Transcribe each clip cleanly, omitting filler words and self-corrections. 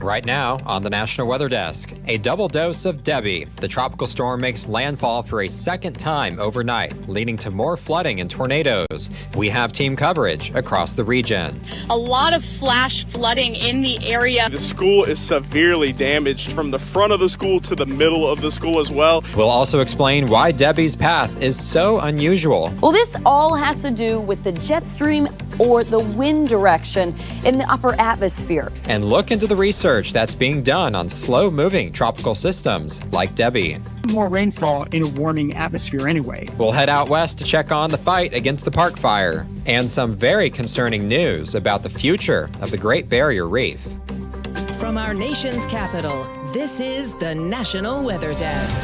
Right now on the National Weather Desk, a double dose of Debby. The tropical storm makes landfall for a second time overnight, leading to more flooding and tornadoes. We have team coverage across the region. A lot of flash flooding in the area. The school is severely damaged from the front of the school to the middle of the school as well. We'll also explain why Debby's path is so unusual. Well, this all has to do with the jet stream or the wind direction in the upper atmosphere. And look into the research that's being done on slow-moving tropical systems like Debby. More rainfall in a warming atmosphere anyway. We'll head out west to check on the fight against the park fire and some very concerning news about the future of the Great Barrier Reef. From our nation's capital, this is the National Weather Desk.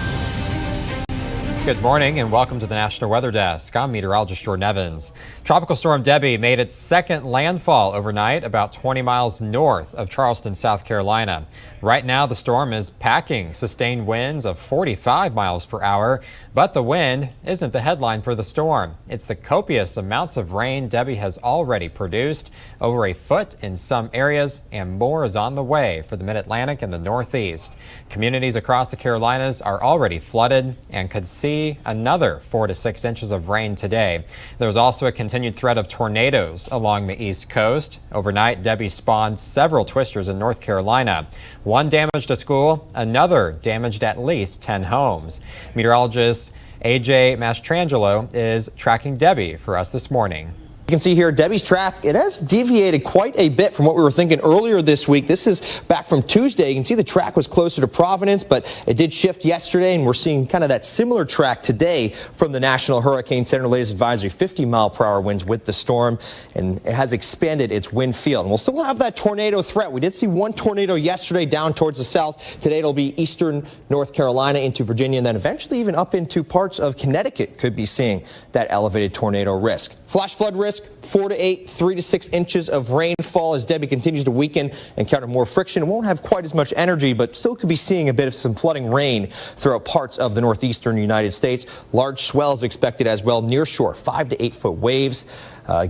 Good morning and welcome to the National Weather Desk. I'm meteorologist Jordan Evans. Tropical storm Debby made its second landfall overnight about 20 miles north of Charleston, South Carolina. Right now, the storm is packing sustained winds of 45 miles per hour, but the wind isn't the headline for the storm. It's the copious amounts of rain Debby has already produced, over a foot in some areas, and more is on the way for the Mid-Atlantic and the Northeast. Communities across the Carolinas are already flooded and could see another 4 to 6 inches of rain today. There's also a continued threat of tornadoes along the East Coast. Overnight, Debby spawned several twisters in North Carolina. One damaged a school, another damaged at least 10 homes. Meteorologist AJ Mastrangelo is tracking Debby for us this morning. You can see here Debby's track, it has deviated quite a bit from what we were thinking earlier this week. This is back from Tuesday. You can see the track was closer to Providence, but it did shift yesterday, and we're seeing kind of that similar track today from the National Hurricane Center. Latest advisory, 50-mile-per-hour winds with the storm, and it has expanded its wind field. And we'll still have that tornado threat. We did see one tornado yesterday down towards the south. Today it'll be eastern North Carolina into Virginia, and then eventually even up into parts of Connecticut could be seeing that elevated tornado risk. Flash flood risk, 4 to 8, 3 to 6 inches of rainfall as Debby continues to weaken and encounter more friction. It won't have quite as much energy, but still could be seeing a bit of some flooding rain throughout parts of the northeastern United States. Large swells expected as well near shore, 5 to 8 foot waves.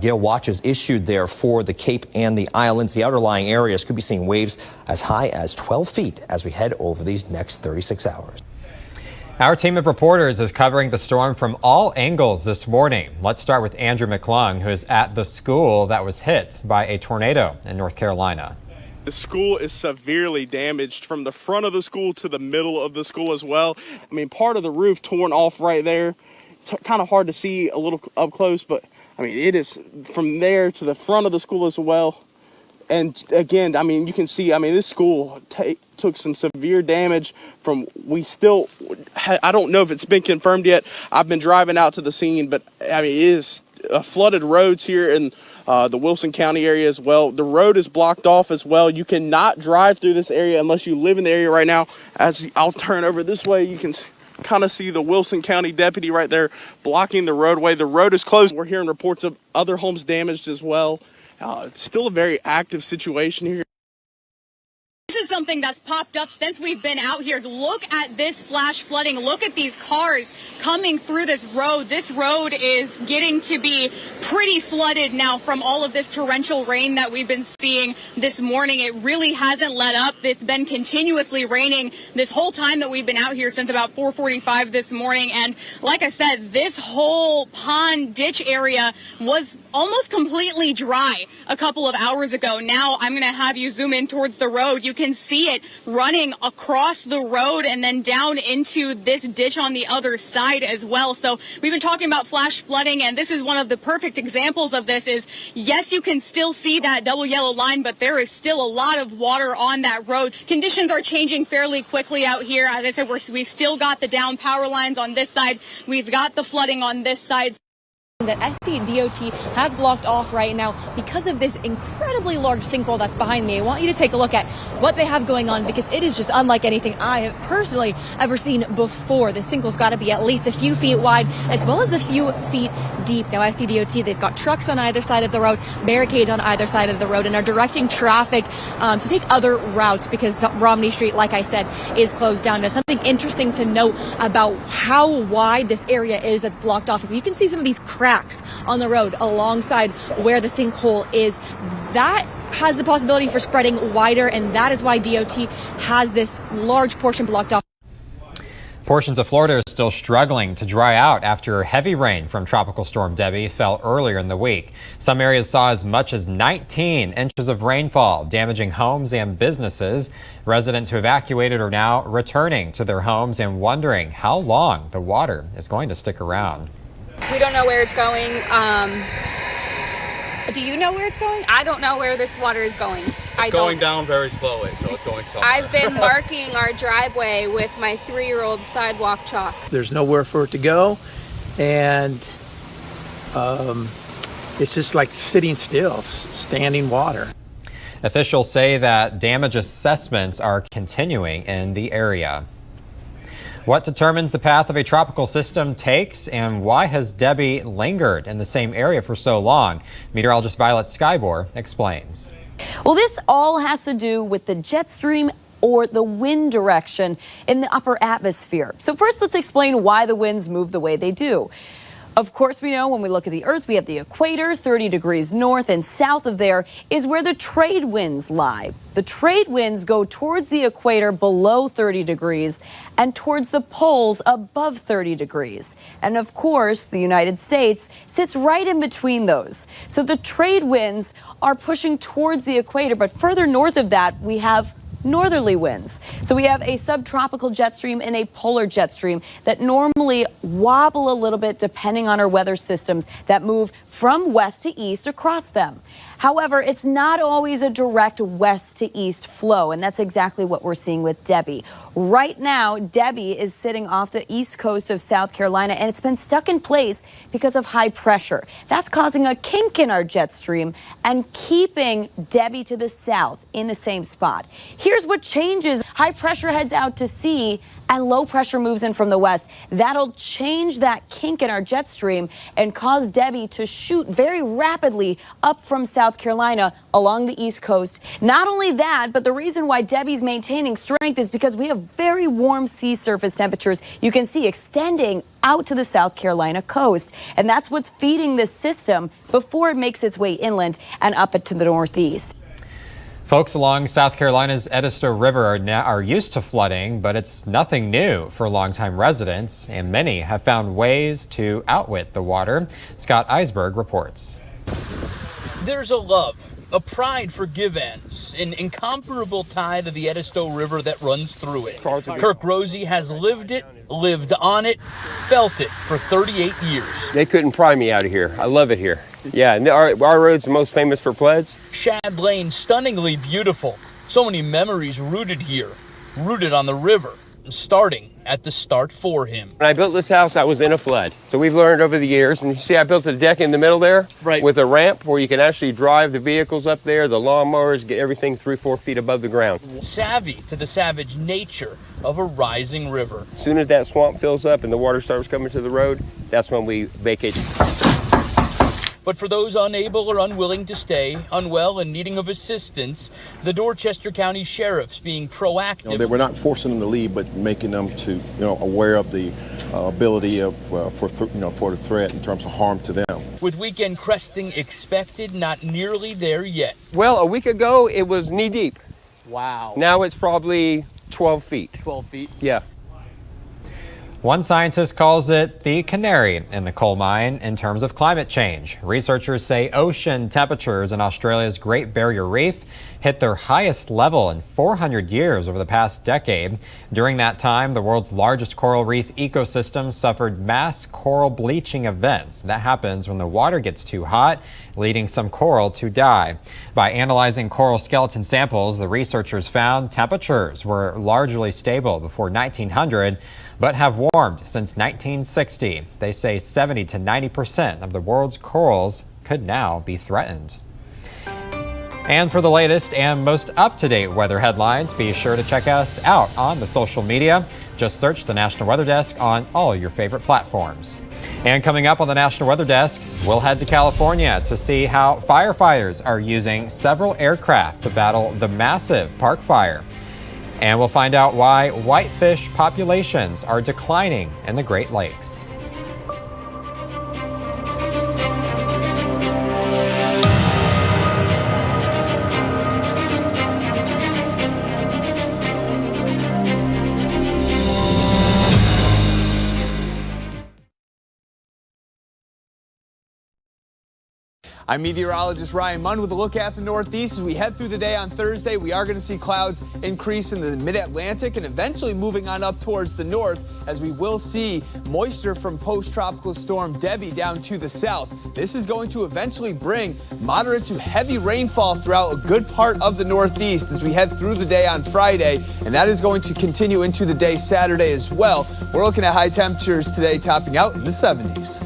Gale watches issued there for the Cape and the islands. The outerlying areas could be seeing waves as high as 12 feet as we head over these next 36 hours. Our team of reporters is covering the storm from all angles this morning. Let's start with Andrew McClung, who is at the school that was hit by a tornado in North Carolina. The school is severely damaged from the front of the school to the middle of the school as well. I mean, part of the roof torn off right there. It's kind of hard to see a little up close, but I mean, it is from there to the front of the school as well. And again, I mean, you can see, I mean, this school took some severe damage from, I don't know if it's been confirmed yet. I've been driving out to the scene, but I mean, it is flooded roads here in the Wilson County area as well. The road is blocked off as well. You cannot drive through this area unless you live in the area right now. As I'll turn over this way, you can kind of see the Wilson County deputy right there blocking the roadway. The road is closed. We're hearing reports of other homes damaged as well. It's still a very active situation here. This is something that's popped up since we've been out here. Look at this flash flooding. Look at these cars coming through this road. This road is getting to be pretty flooded now from all of this torrential rain that we've been seeing this morning. It really hasn't let up. It's been continuously raining this whole time that we've been out here since about 4:45 this morning. And like I said, this whole pond ditch area was almost completely dry a couple of hours ago. Now I'm going to have you zoom in towards the road. You can see it running across the road and then down into this ditch on the other side as well. So we've been talking about flash flooding, and this is one of the perfect examples of this. Is yes, you can still see that double yellow line, but there is still a lot of water on that road. Conditions are changing fairly quickly out here. As I said, we've still got the down power lines on this side. We've got the flooding on this side. That SCDOT has blocked off right now because of this incredibly large sinkhole that's behind me. I want you to take a look at what they have going on because it is just unlike anything I have personally ever seen before. The sinkhole's got to be at least a few feet wide as well as a few feet deep. Now SCDOT, they've got trucks on either side of the road, barricades on either side of the road, and are directing traffic to take other routes because Romney Street, like I said, is closed down. Now something interesting to note about how wide this area is that's blocked off. If you can see some of these cracks on the road alongside where the sinkhole is, that has the possibility for spreading wider, and that is why DOT has this large portion blocked off. Portions of Florida are still struggling to dry out after heavy rain from Tropical Storm Debby fell earlier in the week. Some areas saw as much as 19 inches of rainfall, damaging homes and businesses. Residents who evacuated are now returning to their homes and wondering how long the water is going to stick around. We don't know where it's going. Do you know where it's going? I don't know where this water is going. It's going down very slowly, so it's going somewhere. I've been marking our driveway with my 3-year-old sidewalk chalk. There's nowhere for it to go, and it's just like sitting still, standing water. Officials say that damage assessments are continuing in the area. What determines the path of a tropical system takes, and why has Debby lingered in the same area for so long? Meteorologist Violet Skybor explains. Well, this all has to do with the jet stream or the wind direction in the upper atmosphere. So first, let's explain why the winds move the way they do. Of course, we know when we look at the Earth, we have the equator, 30 degrees north, and south of there is where the trade winds lie. The trade winds go towards the equator below 30 degrees and towards the poles above 30 degrees. And of course, the United States sits right in between those. So the trade winds are pushing towards the equator, but further north of that, we have northerly winds. So we have a subtropical jet stream and a polar jet stream that normally wobble a little bit depending on our weather systems that move from west to east across them. However, it's not always a direct west to east flow, and that's exactly what we're seeing with Debby. Right now, Debby is sitting off the east coast of South Carolina, and it's been stuck in place because of high pressure. That's causing a kink in our jet stream and keeping Debby to the south in the same spot. Here's what changes. High pressure heads out to sea and low pressure moves in from the west. That'll change that kink in our jet stream and cause Debby to shoot very rapidly up from South Carolina along the east coast. Not only that, but the reason why Debby's maintaining strength is because we have very warm sea surface temperatures you can see extending out to the South Carolina coast. And that's what's feeding this system before it makes its way inland and up to the northeast. Folks along South Carolina's Edisto River are used to flooding, but it's nothing new for longtime residents, and many have found ways to outwit the water. Scott Eisberg reports. There's a love, a pride for Givens, an incomparable tie to the Edisto River that runs through it. Kirk Rosie has lived it, lived on it, felt it for 38 years. They couldn't pry me out of here. I love it here. Yeah, and our road's the most famous for floods. Shad Lane, stunningly beautiful. So many memories rooted here, rooted on the river, and starting at the start for him. When I built this house, I was in a flood. So we've learned over the years, and you see I built a deck in the middle there, right, with a ramp where you can actually drive the vehicles up there, the lawnmowers, get everything 3-4 feet above the ground. Savvy to the savage nature of a rising river. As soon as that swamp fills up and the water starts coming to the road, that's when we vacate. But for those unable or unwilling to stay, unwell and needing of assistance, the Dorchester County Sheriff's being proactive. They were not forcing them to leave, but making them to, aware of the ability of for the threat in terms of harm to them. With weekend cresting expected, not nearly there yet. Well, a week ago it was knee deep. Wow. Now it's probably 12 feet. 12 feet? Yeah. One scientist calls it the canary in the coal mine in terms of climate change. Researchers say ocean temperatures in Australia's Great Barrier Reef hit their highest level in 400 years over the past decade. During that time, the world's largest coral reef ecosystem suffered mass coral bleaching events. That happens when the water gets too hot, leading some coral to die. By analyzing coral skeleton samples, the researchers found temperatures were largely stable before 1900, but have warmed since 1960. They say 70 to 90% of the world's corals could now be threatened. And for the latest and most up-to-date weather headlines, be sure to check us out on the social media. Just search the National Weather Desk on all your favorite platforms. And coming up on the National Weather Desk, we'll head to California to see how firefighters are using several aircraft to battle the massive park fire. And we'll find out why whitefish populations are declining in the Great Lakes. I'm meteorologist Ryan Munn with a look at the Northeast. As we head through the day on Thursday, we are going to see clouds increase in the mid-Atlantic and eventually moving on up towards the north, as we will see moisture from post-tropical storm Debby down to the south. This is going to eventually bring moderate to heavy rainfall throughout a good part of the Northeast as we head through the day on Friday, and that is going to continue into the day Saturday as well. We're looking at high temperatures today topping out in the 70s.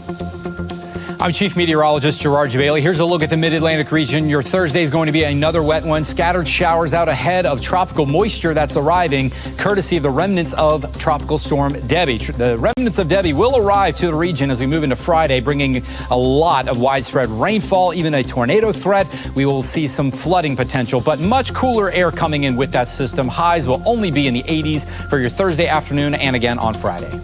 I'm Chief Meteorologist Gerard Bailey. Here's a look at the mid-Atlantic region. Your Thursday is going to be another wet one. Scattered showers out ahead of tropical moisture that's arriving, courtesy of the remnants of Tropical Storm Debby. The remnants of Debby will arrive to the region as we move into Friday, bringing a lot of widespread rainfall, even a tornado threat. We will see some flooding potential, but much cooler air coming in with that system. Highs will only be in the 80s for your Thursday afternoon and again on Friday.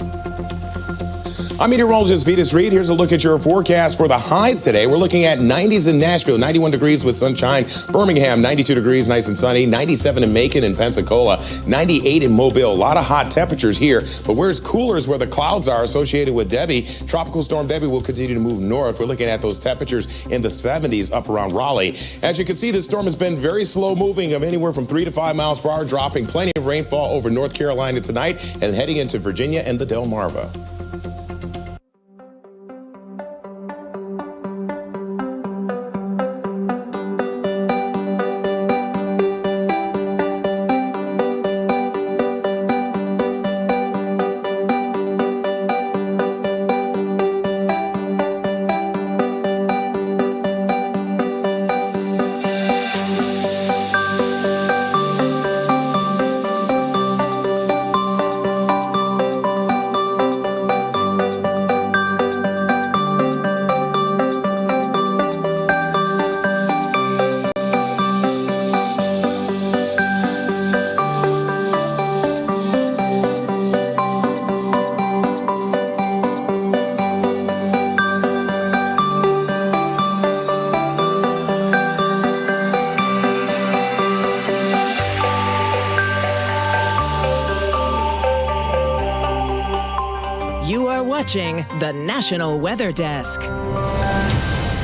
I'm meteorologist Vitas Reed. Here's a look at your forecast for the highs today. We're looking at 90s in Nashville, 91 degrees with sunshine. Birmingham, 92 degrees, nice and sunny. 97 in Macon and Pensacola. 98 in Mobile. A lot of hot temperatures here. But where it's cooler is where the clouds are associated with Debby. Tropical Storm Debby will continue to move north. We're looking at those temperatures in the 70s up around Raleigh. As you can see, this storm has been very slow moving, of anywhere from 3 to 5 miles per hour, dropping plenty of rainfall over North Carolina tonight and heading into Virginia and the Delmarva. The National Weather Desk.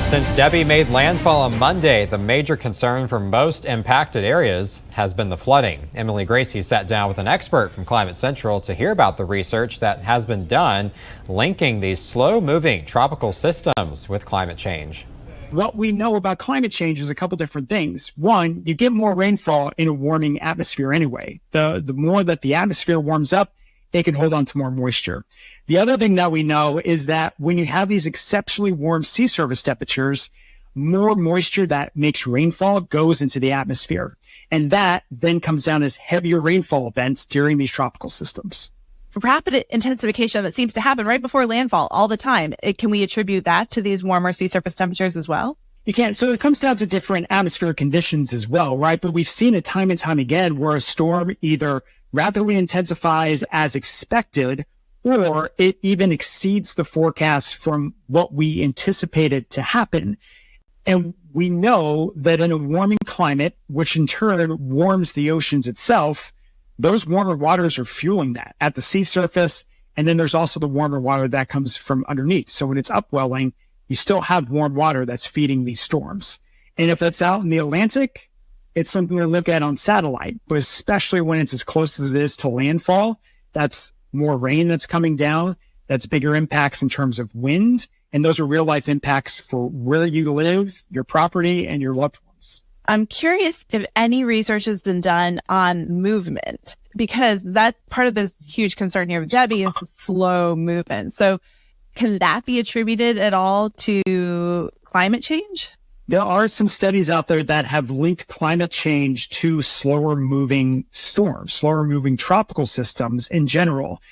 Since Debby made landfall on Monday, the major concern for most impacted areas has been the flooding. Emily Gracie sat down with an expert from Climate Central to hear about the research that has been done linking these slow-moving tropical systems with climate change. What we know about climate change is a couple different things. One, you get more rainfall in a warming atmosphere anyway. The more that the atmosphere warms up, they can hold on to more moisture. The other thing that we know is that when you have these exceptionally warm sea surface temperatures, more moisture that makes rainfall goes into the atmosphere. And that then comes down as heavier rainfall events during these tropical systems. Rapid intensification that seems to happen right before landfall all the time. Can we attribute that to these warmer sea surface temperatures as well? You can. So it comes down to different atmospheric conditions as well, right? But we've seen it time and time again where a storm either rapidly intensifies as expected, or it even exceeds the forecast from what we anticipated to happen. And we know that in a warming climate, which in turn warms the oceans itself, those warmer waters are fueling that at the sea surface. And then there's also the warmer water that comes from underneath. So when it's upwelling, you still have warm water that's feeding these storms. And if that's out in the Atlantic, it's something to look at on satellite, but especially when it's as close as it is to landfall, that's more rain that's coming down. That's bigger impacts in terms of wind. And those are real life impacts for where you live, your property, and your loved ones. I'm curious if any research has been done on movement, because that's part of this huge concern here with Debby is the slow movement. So can that be attributed at all to climate change? There are some studies out there that have linked climate change to slower moving storms, slower moving tropical systems in general.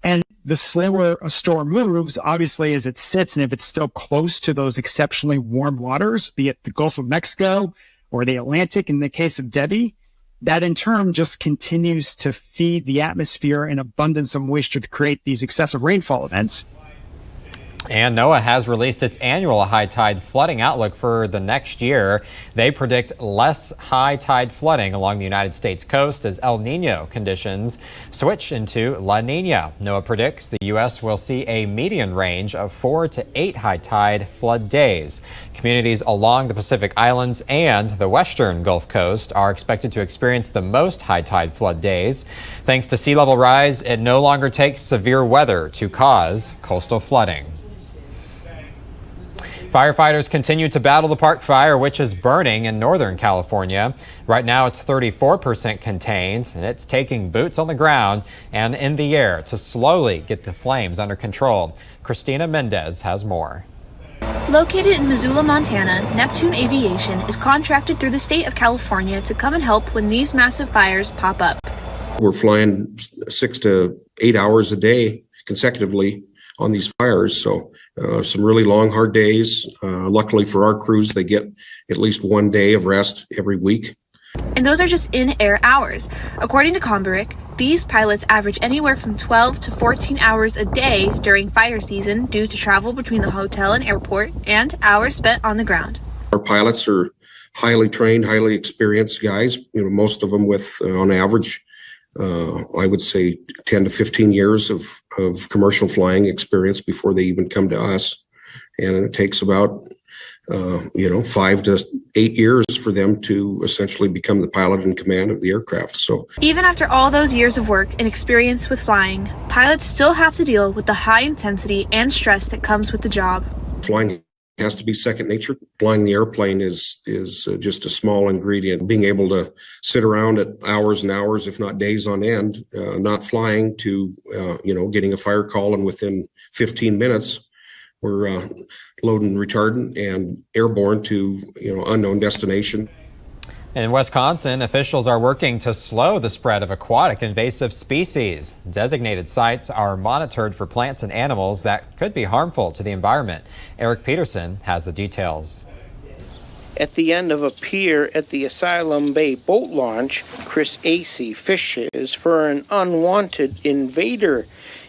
And the slower a storm moves, obviously, as it sits, and if it's still close to those exceptionally warm waters, be it the Gulf of Mexico or the Atlantic in the case of Debby, that in turn just continues to feed the atmosphere an abundance of moisture to create these excessive rainfall events. And NOAA has released its annual high tide flooding outlook for the next year. They predict less high tide flooding along the United States coast as El Nino conditions switch into La Nina. NOAA predicts the U.S. will see a median range of 4 to 8 high tide flood days. Communities along the Pacific Islands and the western Gulf Coast are expected to experience the most high tide flood days. Thanks to sea level rise, it no longer takes severe weather to cause coastal flooding. Firefighters continue to battle the park fire, which is burning in Northern California. Right now, it's 34% contained, and it's taking boots on the ground and in the air to slowly get the flames under control. Christina Mendez has more. Located in Missoula, Montana, Neptune Aviation is contracted through the state of California to come and help when these massive fires pop up. We're flying 6 to 8 hours a day consecutively on these fires. So some really long, hard days. Luckily for our crews, they get at least 1 day of rest every week. And those are just in-air hours. According to Combrick, these pilots average anywhere from 12 to 14 hours a day during fire season due to travel between the hotel and airport and hours spent on the ground. Our pilots are highly trained, highly experienced guys, most of them with, on average, I would say 10 to 15 years of commercial flying experience before they even come to us. And it takes about, 5 to 8 years for them to essentially become the pilot in command of the aircraft. So even after all those years of work and experience with flying, pilots still have to deal with the high intensity and stress that comes with the job. Flying has to be second nature. Flying the airplane is just a small ingredient. Being able to sit around at hours and hours, if not days on end, not flying to, getting a fire call, and within 15 minutes, we're loading retardant and airborne to, unknown destination. In Wisconsin, officials are working to slow the spread of aquatic invasive species. Designated sites are monitored for plants and animals that could be harmful to the environment. Eric Peterson has the details. At the end of a pier at the Asylum Bay boat launch, Chris Acey fishes for an unwanted invader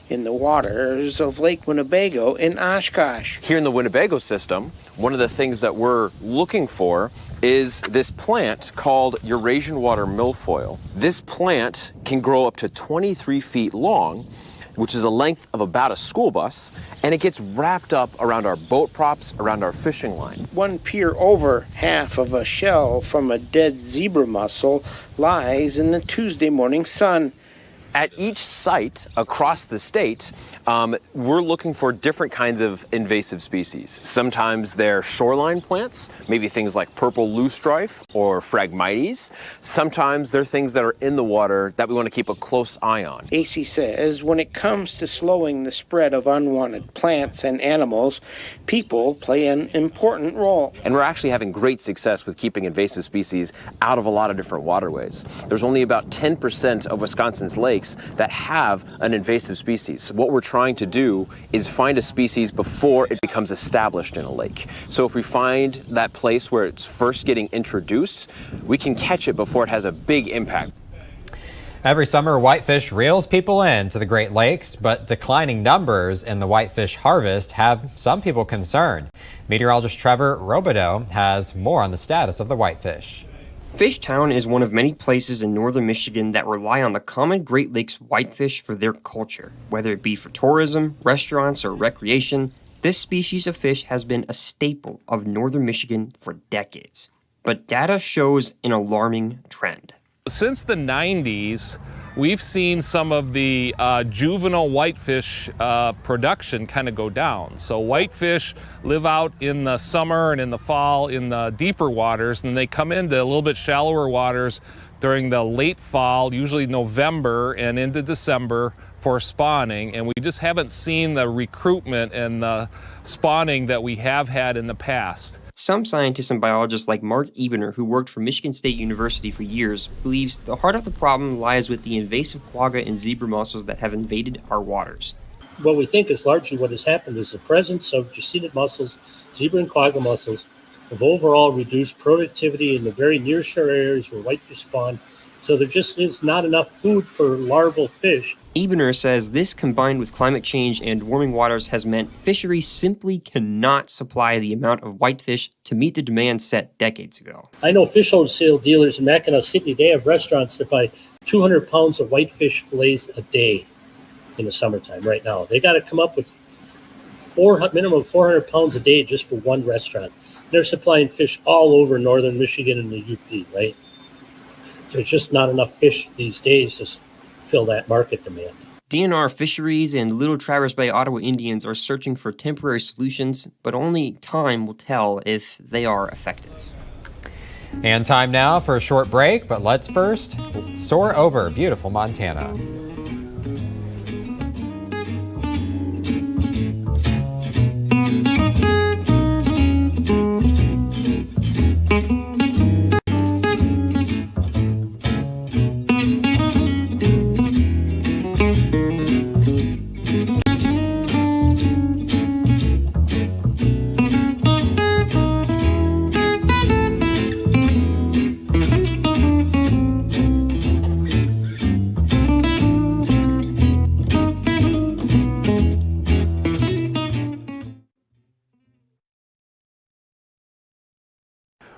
in the waters of Lake Winnebago in Oshkosh. Here in the Winnebago system, one of the things that we're looking for is this plant called Eurasian water milfoil. This plant can grow up to 23 feet long, which is the length of about a school bus, and it gets wrapped up around our boat props, around our fishing line. One pier over, half of a shell from a dead zebra mussel lies in the Tuesday morning sun. At each site across the state, we're looking for different kinds of invasive species. Sometimes they're shoreline plants, maybe things like purple loosestrife or Phragmites. Sometimes they're things that are in the water that we want to keep a close eye on. Acey says when it comes to slowing the spread of unwanted plants and animals, people play an important role. And we're actually having great success with keeping invasive species out of a lot of different waterways. There's only about 10% of Wisconsin's lakes that have an invasive species. What we're trying to do is find a species before it becomes established in a lake. So if we find that place where it's first getting introduced, we can catch it before it has a big impact. Every summer, whitefish reels people in to the Great Lakes, but declining numbers in the whitefish harvest have some people concerned. Meteorologist Trevor Robideau has more on the status of the whitefish. Fishtown is one of many places in northern Michigan that rely on the common Great Lakes whitefish for their culture. Whether it be for tourism, restaurants, or recreation, this species of fish has been a staple of northern Michigan for decades. But data shows an alarming trend. Since the 90s, we've seen some of the juvenile whitefish production kind of go down. So whitefish live out in the summer and in the fall in the deeper waters, and they come into a little bit shallower waters during the late fall, usually November and into December for spawning. And we just haven't seen the recruitment and the spawning that we have had in the past. Some scientists and biologists like Mark Ebener, who worked for Michigan State University for years, believes the heart of the problem lies with the invasive quagga and zebra mussels that have invaded our waters. What we think is largely what has happened is the presence of dracaenid mussels, zebra and quagga mussels, have overall reduced productivity in the very nearshore areas where whitefish spawn. So there just is not enough food for larval fish. Ebener says this, combined with climate change and warming waters, has meant fisheries simply cannot supply the amount of whitefish to meet the demand set decades ago. I know fish wholesale dealers in Mackinac City, they have restaurants that buy 200 pounds of whitefish fillets a day in the summertime right now. They got to come up with minimum 400 pounds a day just for one restaurant. They're supplying fish all over northern Michigan and the UP, right? So there's just not enough fish these days to fill that market demand. DNR Fisheries and Little Traverse Bay Ottawa Indians are searching for temporary solutions, but only time will tell if they are effective. And time now for a short break, but let's first soar over beautiful Montana.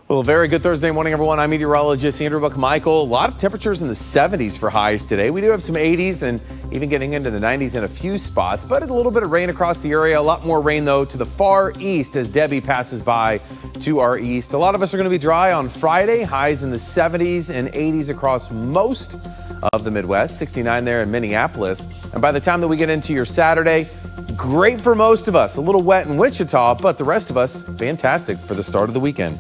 Well, a very good Thursday morning, everyone. I'm meteorologist Andrew Buckmichael. A lot of temperatures in the 70s for highs today. We do have some 80s and even getting into the 90s in a few spots, but a little bit of rain across the area. A lot more rain, though, to the far east as Debby passes by to our east. A lot of us are going to be dry on Friday. Highs in the 70s and 80s across most of the Midwest. 69 there in Minneapolis. And by the time that we get into your Saturday, great for most of us. A little wet in Wichita, but the rest of us, fantastic for the start of the weekend.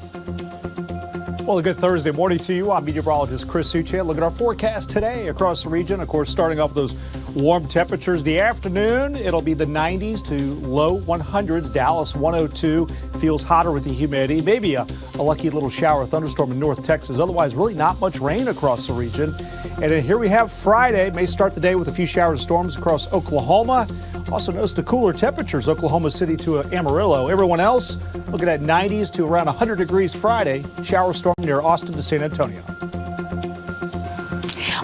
Well, a good Thursday morning to you. I'm meteorologist Chris Suchet. Look at our forecast today across the region. Of course, starting off with those warm temperatures. The afternoon, it'll be the 90s to low 100s. Dallas 102. Feels hotter with the humidity. Maybe a lucky little shower thunderstorm in North Texas. Otherwise, really not much rain across the region. And then here we have Friday. May start the day with a few showers and storms across Oklahoma. Also notice the cooler temperatures, Oklahoma City to Amarillo. Everyone else looking at 90s to around 100 degrees Friday. Shower storm near Austin to San Antonio.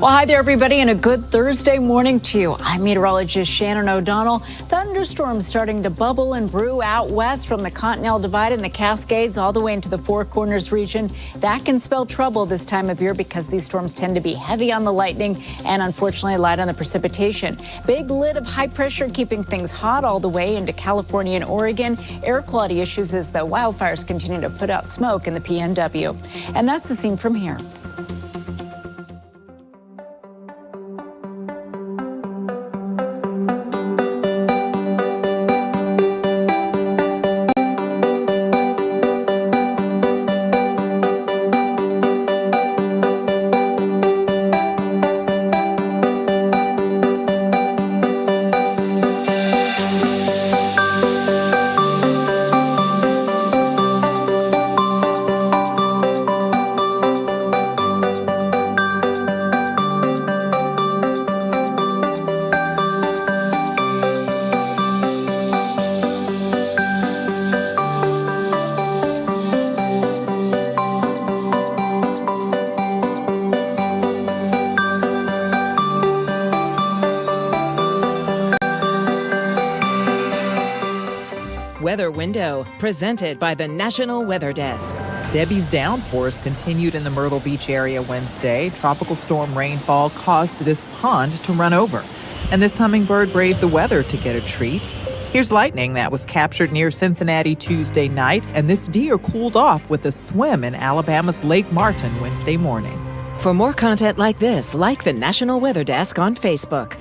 Well, hi there, everybody, and a good Thursday morning to you. I'm meteorologist Shannon O'Donnell. Thunderstorms starting to bubble and brew out west from the Continental Divide and the Cascades all the way into the Four Corners region. That can spell trouble this time of year because these storms tend to be heavy on the lightning and unfortunately light on the precipitation. Big lid of high pressure keeping things hot all the way into California and Oregon. Air quality issues as the wildfires continue to put out smoke in the PNW. And that's the scene from here. Weather Window, presented by the National Weather Desk. Debbie's downpours continued in the Myrtle Beach area Wednesday. Tropical storm rainfall caused this pond to run over. And this hummingbird braved the weather to get a treat. Here's lightning that was captured near Cincinnati Tuesday night, and this deer cooled off with a swim in Alabama's Lake Martin Wednesday morning. For more content like this, like the National Weather Desk on Facebook.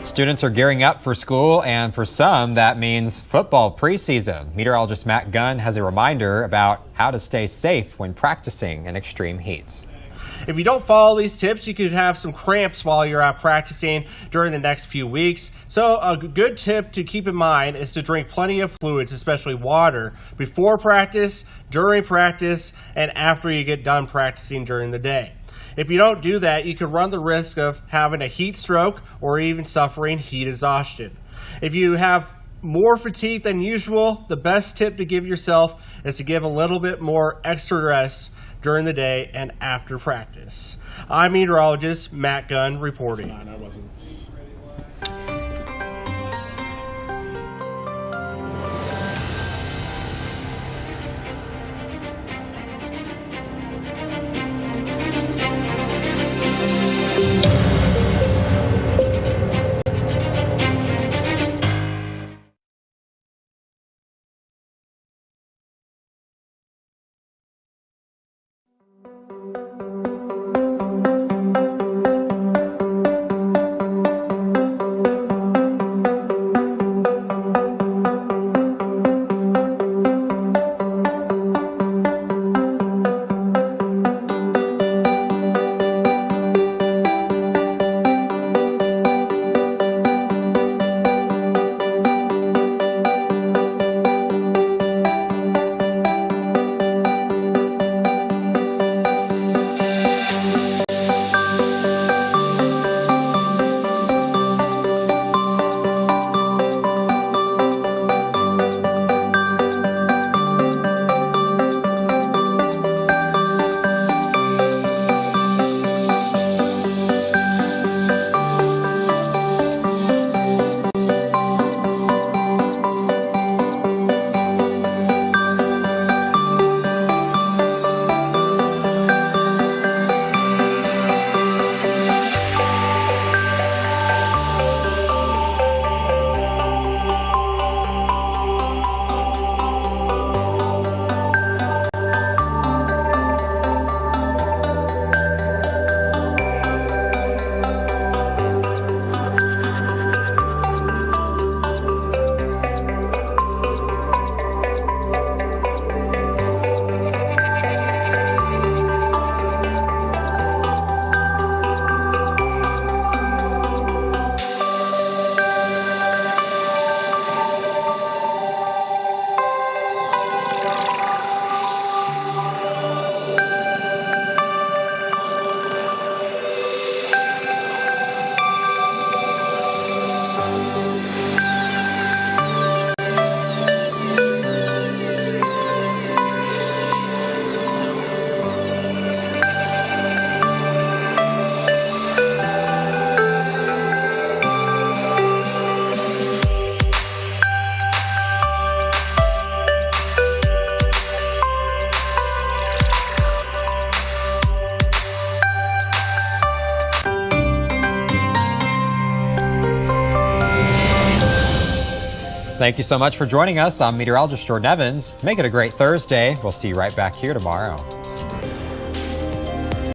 Students are gearing up for school, and for some, that means football preseason. Meteorologist Matt Gunn has a reminder about how to stay safe when practicing in extreme heat. If you don't follow these tips, you could have some cramps while you're out practicing during the next few weeks. So a good tip to keep in mind is to drink plenty of fluids, especially water, before practice, during practice, and after you get done practicing during the day. If you don't do that, you could run the risk of having a heat stroke or even suffering heat exhaustion. If you have more fatigued than usual, the best tip to give yourself is to give a little bit more extra rest during the day and after practice. I'm meteorologist Matt Gunn reporting. Thank you so much for joining us. I'm meteorologist Jordan Evans. Make it a great Thursday. We'll see you right back here tomorrow.